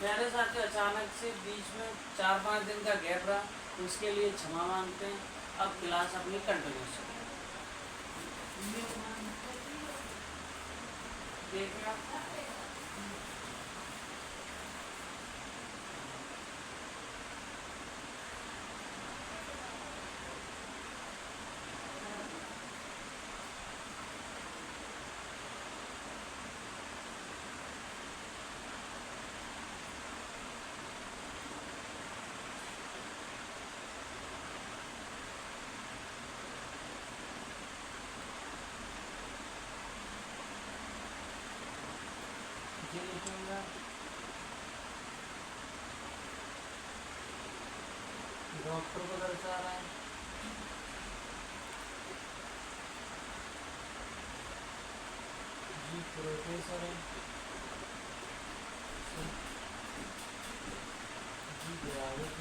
प्यारे साथी, अचानक से बीच में 4-5 दिन का गैप रहा, तो उसके लिए क्षमा मांगते हैं। अब क्लास अपनी कंटिन्यू देखिए आप। ये लिखूंगा डॉक्टर को दर्शा रहा है। जी प्रोफेसर है। जी ग्राहक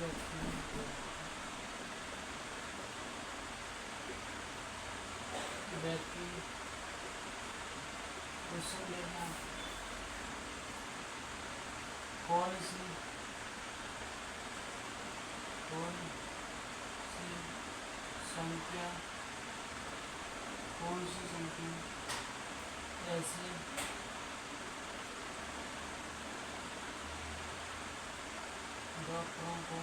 व्यक्ति क्वेश्चन लेना कौन सी संख्या ऐसी डॉक्टरों को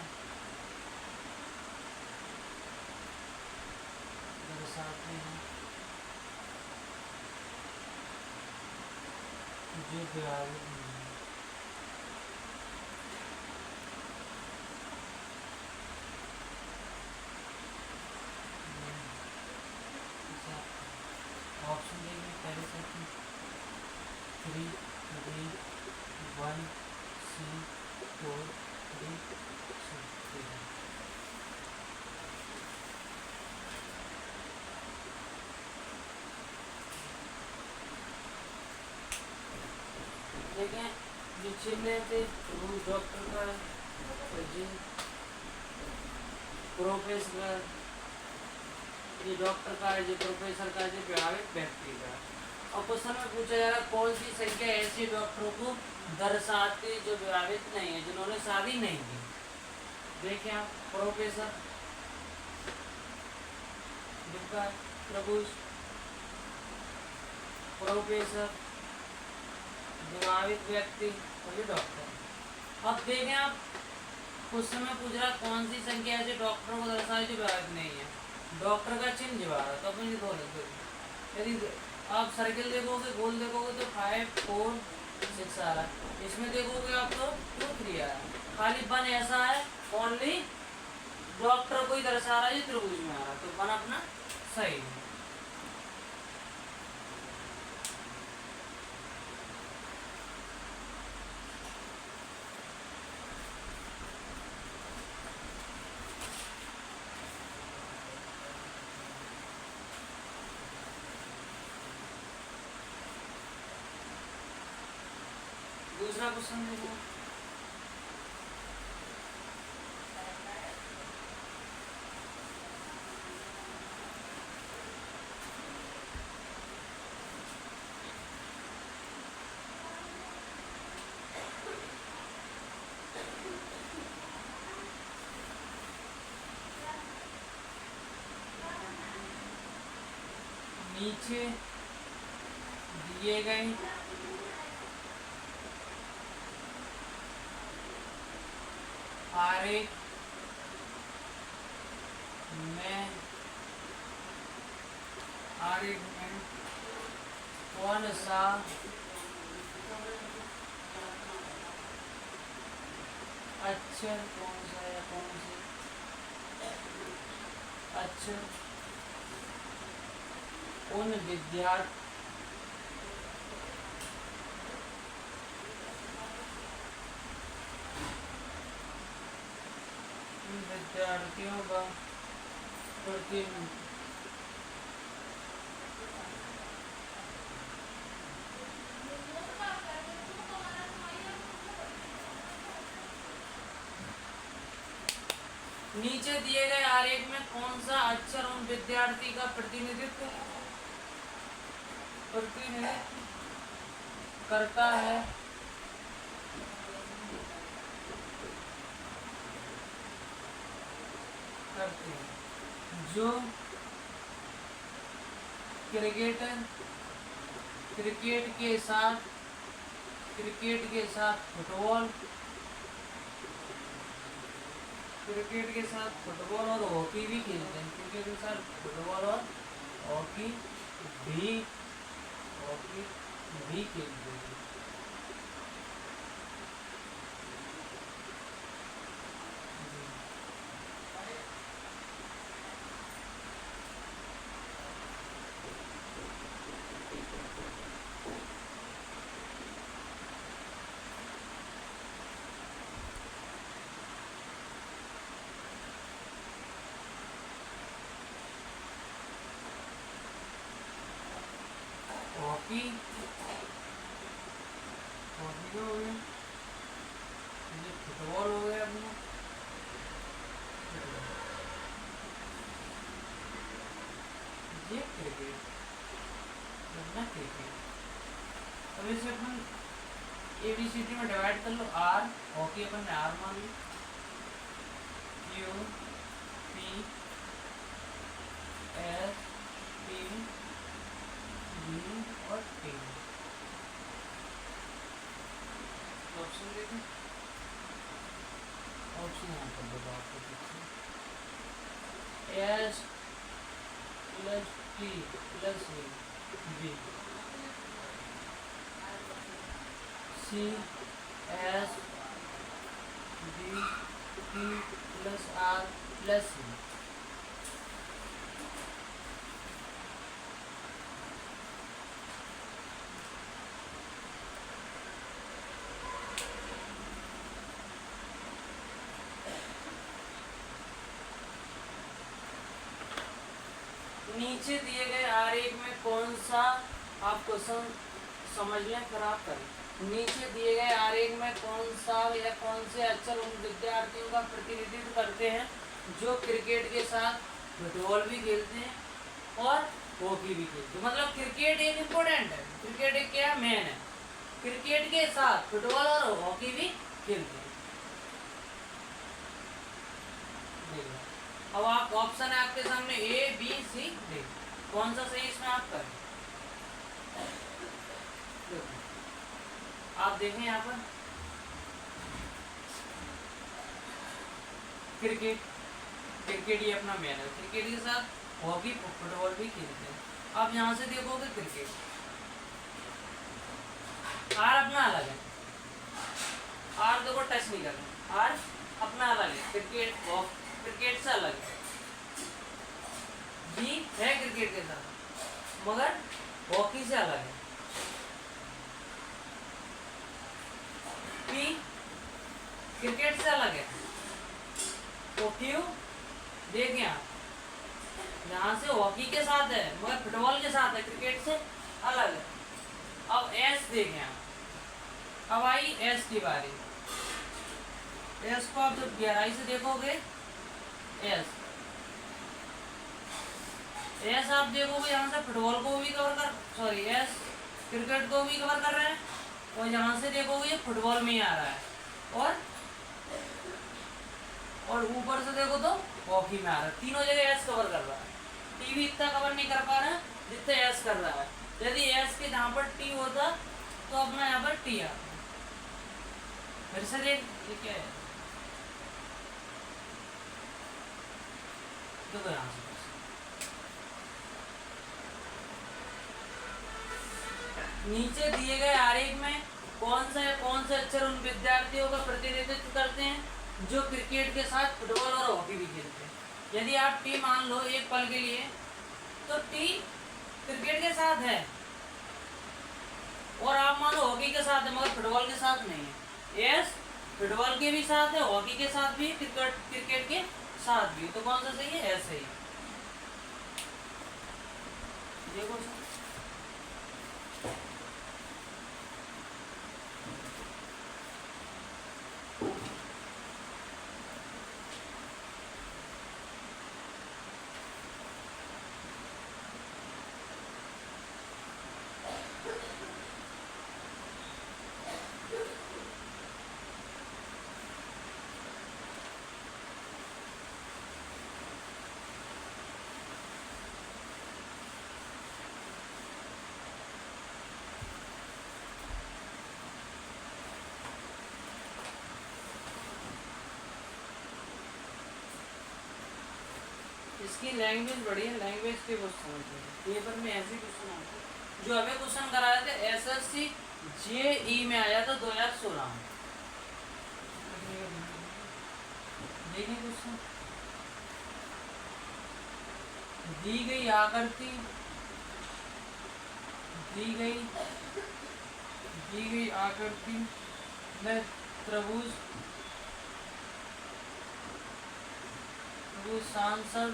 दर्शाते हैं जो व्यावहारिक नहीं है। ऑप्शन देंगे पहले सेक्शन 3 3 1 C 4 3 देखें जो चिन्ह थे रूम डॉक्टर का, प्रोफेसर, ये डॉक्टर का है, जो प्रोफेसर का, जो प्रभावित व्यक्ति का। और क्वेश्चन में पूछा जा रहा कौन सी संख्या ऐसी डॉक्टरों को दर्शाती जो विवाहित नहीं है, जिन्होंने शादी नहीं की। देखिए आप, प्रोफेसर, प्रोफेसर, विवाहित व्यक्ति और ये डॉक्टर। अब देखें आप, क्वेश्चन में पूछ रहा कौन सी संख्या ऐसे डॉक्टरों को दर्शाती जो विवाहित नहीं है। डॉक्टर का चिन्ह जवा रहा तो अपन लिखो यदि आप सर्किल देखोगे, गोल देखोगे तो 5 4 6 आ रहा है। इसमें देखोगे आप तो 2 3 आ रहा है। खाली 1 ऐसा है ओनली डॉक्टर को ही दर्शा रहा है, त्रिभुज में आ रहा है, तो 1 अपना सही है। दूसरा क्वेश्चन देखो, नीचे दिए गए आरेख में कौन सा अक्षर, कौन सा या कौन से अक्षर उन विद्यार्थियों का प्रतिनिधित्व नीचे दिए गए आरेख में कौन सा अक्षर उन विद्यार्थी का प्रतिनिधित्व करता है करते हैं। जो क्रिकेटर क्रिकेट के साथ फुटबॉल और हॉकी भी खेलते हैं। क्रिकेट के साथ फुटबॉल और हॉकी भी खेलते हैं। हॉकी तो हो गया, ये फुटबॉल हो गया अपना, ये क्रिकेट। अब इसे अपन ABCD में डिवाइड कर लो। आर हॉकी अपन ने आर मान ली, Q P S T U और T। ऑप्शन देखें, ऑप्शन यहाँ पर दो आपको पीछे, S plus T plus V, C S D T plus R plus V। नीचे दिए गए आरेख में कौन सा आप क्वेश्चन समझ लें फिर आप करें। नीचे दिए गए आरेख में कौन सा या कौन से अक्षर उन विद्यार्थियों का प्रतिनिधित्व करते हैं जो क्रिकेट के साथ फुटबॉल भी खेलते हैं और हॉकी भी खेलते हैं। मतलब क्रिकेट एक इम्पोर्टेंट है, क्रिकेट एक क्या मेन है, क्रिकेट के साथ फुटबॉल और हॉकी भी खेलते हैं। अब आप ऑप्शन है आपके सामने ABCD, कौन सा सही इसमें आप करें। आप देखें यहाँ पर क्रिकेट ये अपना मेन है, क्रिकेट के साथ हॉकी फुटबॉल भी खेलते हैं। आप यहाँ से देखोगे क्रिकेट, आर अपना अलग है, आर देखो टच नहीं करना, आर अपना अलग है, क्रिकेट से अलग है। बी है क्रिकेट के साथ मगर हॉकी से अलग है। पी क्रिकेट से अलग है। तो क्यू देखिए आप यहाँ से हॉकी के साथ है मगर फुटबॉल के साथ है, क्रिकेट से अलग है। अब एस देखें आप, अब आई एस की बारी। एस को आप जब गहराई से देखोगे, एस आप देखोगे यहाँ से फुटबॉल को भी कवर कर, एस क्रिकेट को भी कवर कर रहे हैं और यहाँ से देखोगे ये फुटबॉल में ही आ रहा है और ऊपर से देखो तो हॉकी में आ रहा है। तीनों जगह एस कवर कर रहा है। टी भी इतना कवर नहीं कर पा रहा है जितना एस कर रहा है। यदि एस के जहाँ पर टी होता तो अपना यहाँ पर टी आता। फिर से देख ये क्या है, देखो यहाँ से नीचे दिए गए आरेख में कौन से अक्षर उन विद्यार्थियों का प्रतिनिधित्व करते हैं जो क्रिकेट के साथ फुटबॉल और हॉकी भी खेलते हैं। यदि आप टी मान लो एक पल के लिए तो टी क्रिकेट के साथ है और आप मान लो हॉकी के साथ है मगर फुटबॉल के साथ नहीं है। एस फुटबॉल के भी साथ है, हॉकी के साथ भी, क्रिकेट के साथ भी। तो कौन सा सही है? एस सही। देखो इसकी लैंग्वेज बढ़िया, लैंग्वेज के क्वेश्चन होते हैं पेपर में, ऐसे क्वेश्चन आते हैं जो हमें क्वेश्चन कराए थे एसएससी जेई में आया था 2016 में। देखिए क्वेश्चन, दी गई आकृति, दी गई आकृति में त्रिभुज सांसद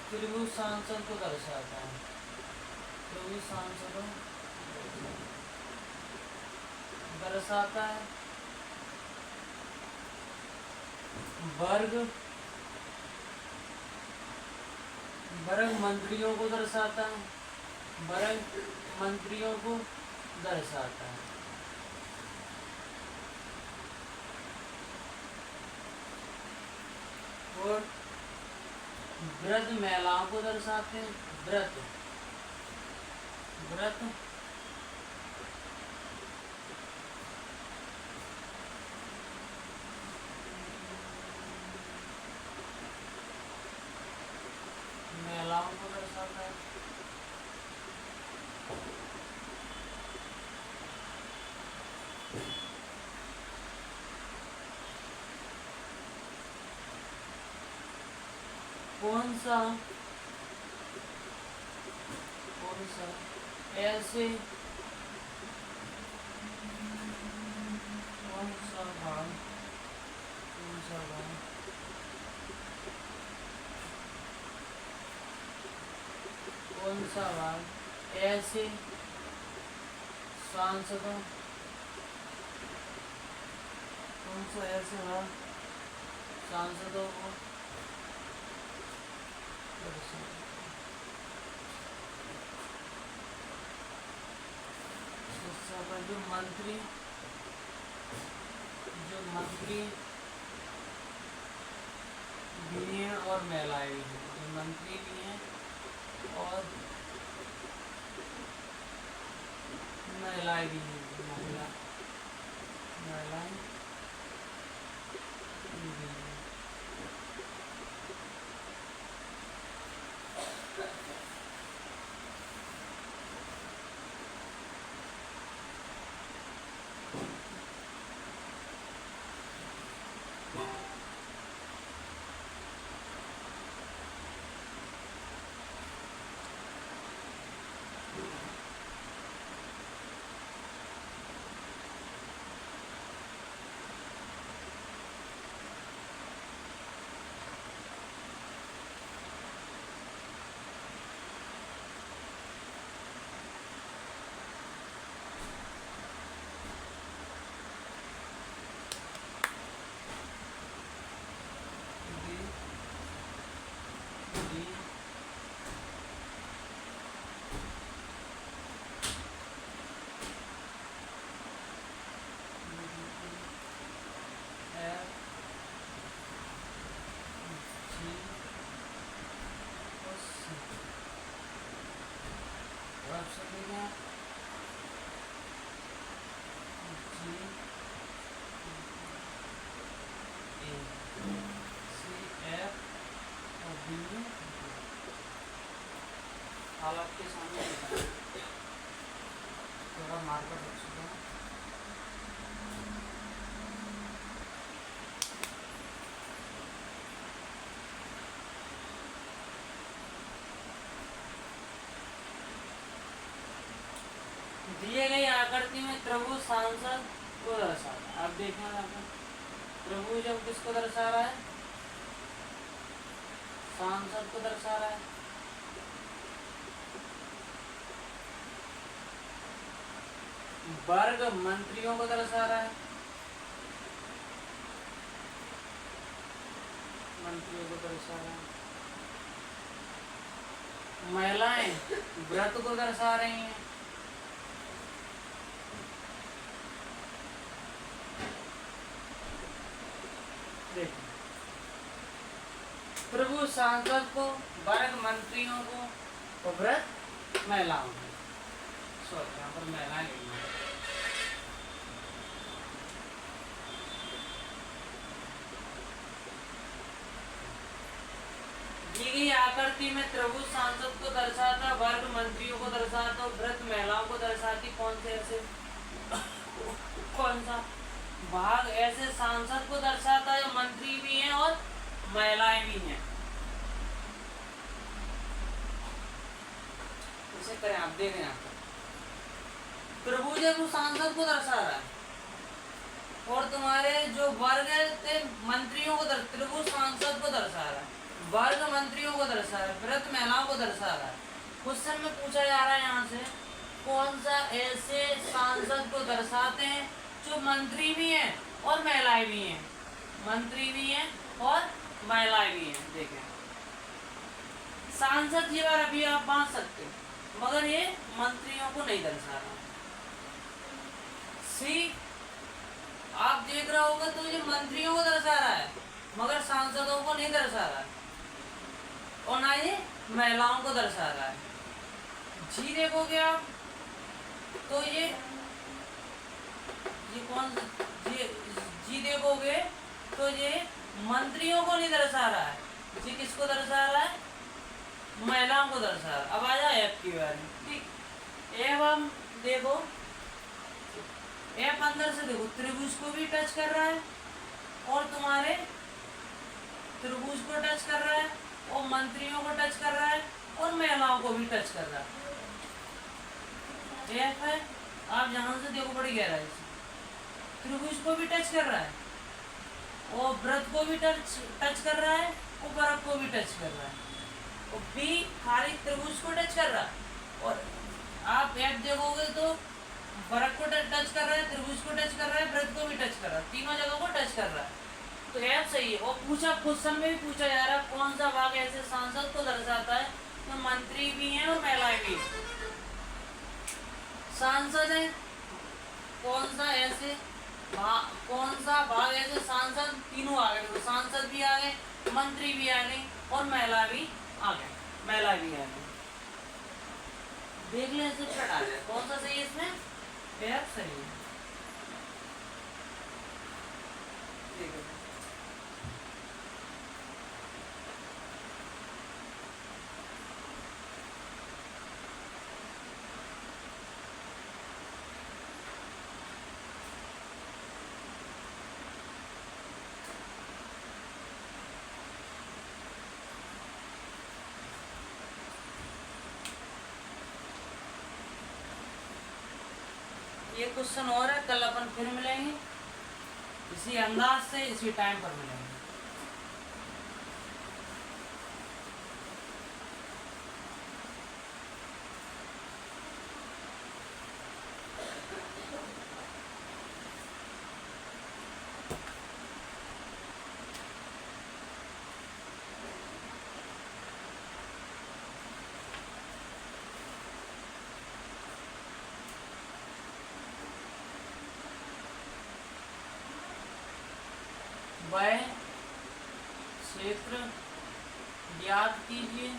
त्रिभुज सांसद को दर्शाता है, त्रिभुज सांसदों दर्शाता है। वर्ग मंत्रियों को दर्शाता है, वर्ग मंत्रियों को दर्शाता है। और व्रत महिलाओं को दर्शाते हैं, व्रत महिलाओं को दर्शाता है। कौन सा ऐसे कौन सा भाग ऐसे सांसदों सांसदों को जो मंत्री भी हैं और महिलाएं भी हैं, जो मंत्री भी हैं और महिलाएं भी हैं, महिलाएं भी हैं। हाल आपके सामने थोड़ा मार्कर रख चुका है। दिए गई आकृति में त्रिभुज सांसद को दर्शा रहा है। आप देखना त्रिभुज जब किसको दर्शा रहा है, सांसद को दर्शा रहा है। वर्ग मंत्रियों को दर्शा रहा है, मंत्रियों को दर्शा रहा है। महिलाएं व्रत को दर्शा रही हैं, देखो प्रभु सांसद को, वर्ग मंत्रियों को, व्रत महिलाओं को, सॉरी यहाँ पर महिलाएं लिखना है। आकृति में त्रिभुज सांसद को दर्शाता, वर्ग मंत्रियों को दर्शाता, वृत्त महिलाओं को दर्शाती। कौन से ऐसे कौन सा भाग ऐसे सांसद को दर्शाता है, मंत्री भी हैं और महिलाएं भी हैं? इसे करें, आप देखें यहाँ पर त्रिभुज है वो सांसद को दर्शा रहा है, और तुम्हारे जो वर्ग है मंत्रियों को त्रिभुज सांसद को दर्शा रहा है, वर्ग मंत्रियों को दर्शा रहा है, वृत्त महिलाओं को दर्शा रहा है। क्वेश्चन में पूछा जा रहा है यहाँ से कौन सा ऐसे सांसद को दर्शाते हैं जो मंत्री भी हैं और महिलाएं भी हैं, मंत्री भी हैं और महिलाएं भी हैं। देखें सांसद ये बार अभी आप बांध सकते हो, मगर ये मंत्रियों को नहीं दर्शा रहा। सी आप देख रहे होगे तो ये मंत्रियों को दर्शा रहा है मगर सांसदों को नहीं दर्शा रहा है, और ना ये महिलाओं को दर्शा रहा है। जी देखोगे आप तो ये कौन जी देखोगे तो ये मंत्रियों को नहीं दर्शा रहा है, जी किसको दर्शा रहा है? महिलाओं को दर्शा रहा है। अब आ जाए एफ की बारे, ठीक। एवं देखो एफ अंदर से देखो त्रिभुज को भी टच कर रहा है और तुम्हारे त्रिभुज को टच कर रहा है और मंत्रियों को टच कर रहा है और महिलाओं को भी टच कर रहा है। एफ है, आप यहाँ से देखो बड़ी गहराई से त्रिभुज को भी टच कर रहा है और वृत्त को भी टच कर रहा है और वर्ग को भी टच कर रहा है, और बी खाली त्रिभुज को टच कर रहा है। और आप एफ देखोगे तो वर्ग को टच कर रहा है, त्रिभुज को टच कर रहा है, वृत्त को भी टच कर रहा है, तीनों जगह को टच कर रहा है, तो एफ सही है। और पूछा क्वेश्चन में भी पूछा जा रहा है कौन सा भाग ऐसे सांसद को दर्शाता है तो मंत्री भी हैं और महिलाएं भी हैं। सांसद है कौन सा भाग ऐसे सांसद तीनों आ गए, तो सांसद भी आ गए, मंत्री भी आ गए और महिला भी आ गए, महिला भी आ गई। देख लें इसे छट आ जाए कौन सा सही है इसमें? एफ सही है। देखो ये क्वेश्चन और है, कल अपन फिर मिलेंगे इसी अंदाज से इसी टाइम पर मिलेंगे। वह क्षेत्र ज्ञात कीजिए,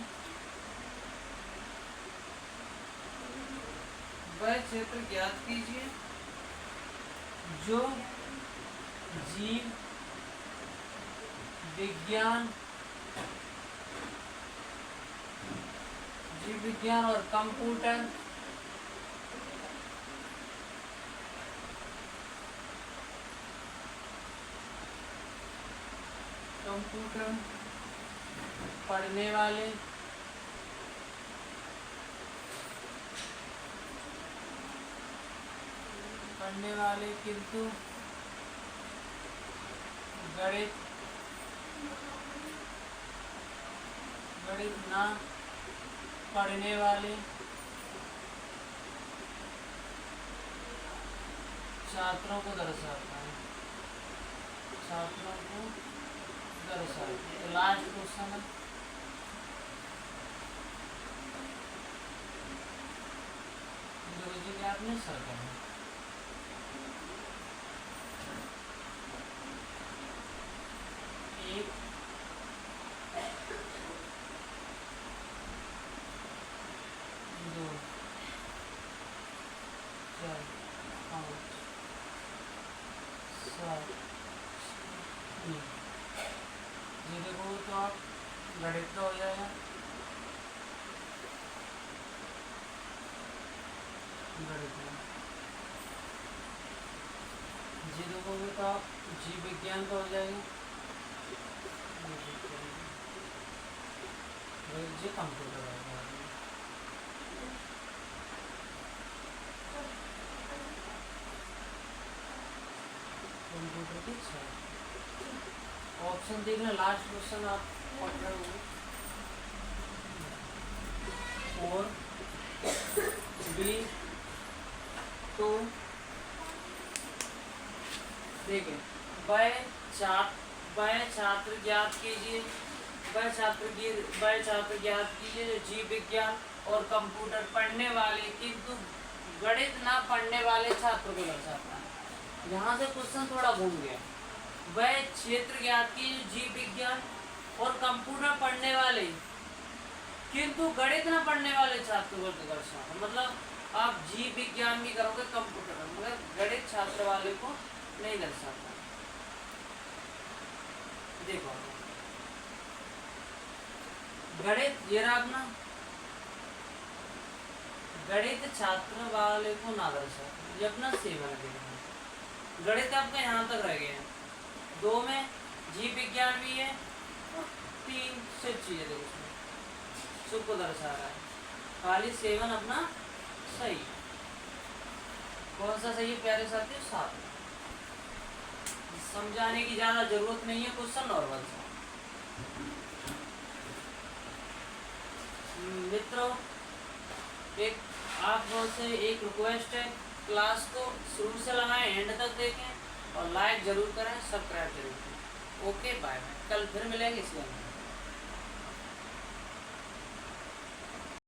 वह क्षेत्र ज्ञात कीजिए जो जीव विज्ञान और कंप्यूटर पढ़ने वाले किंतु गणित ना पढ़ने वाले छात्रों को दर्शाता है, छात्रों को दर्शाता है। तो लास्ट क्वेश्चन है गुरुजी ने आपने सर करना एक दो चार पाँच सात ये देखो तो आप गणित का हो जाएगा। गणित में जी देखोगे तो आप जीव विज्ञान का हो जाएगा, जी कंप्यूटर है। कंप्यूटर की 6 ऑप्शन देखना, लास्ट क्वेश्चन आप पढ़ रहे हो 4B2 देखिए वह छात्र ज्ञात कीजिए, वह छात्र ज्ञात कीजिए जो जीव विज्ञान और कंप्यूटर पढ़ने वाले किंतु गणित ना पढ़ने वाले छात्र को दर्शाता है। यहाँ से क्वेश्चन थोड़ा घूम गया। वह क्षेत्र ज्ञात कीजिए जो जीव विज्ञान और कंप्यूटर पढ़ने वाले किंतु गणित ना पढ़ने वाले छात्र को दर्शाता है। मतलब आप जीव विज्ञान भी करोगे कंप्यूटर मगर गणित छात्र वाले को नहीं दर्शाता। देखो गणित ये रहा अपना, गणित छात्र वाले को ना दर्शाता, ये अपना 7 है। गणित आपका यहाँ तक रह गया। 2 में जीव विज्ञान भी है और 3 से चीजें देखो उसमें सुख को दर्शा रहा है। खाली 7 अपना सही। कौन सा सही है प्यारे साथियों? 7। समझाने की ज्यादा जरूरत नहीं है, क्वेश्चन नॉर्मल सा। मित्रों एक आप से एक रिक्वेस्ट है, क्लास को शुरू से लगाएं एंड तक देखें और लाइक जरूर करें, सब्सक्राइब जरूर करें। ओके बाय बाय, कल फिर मिलेंगे इस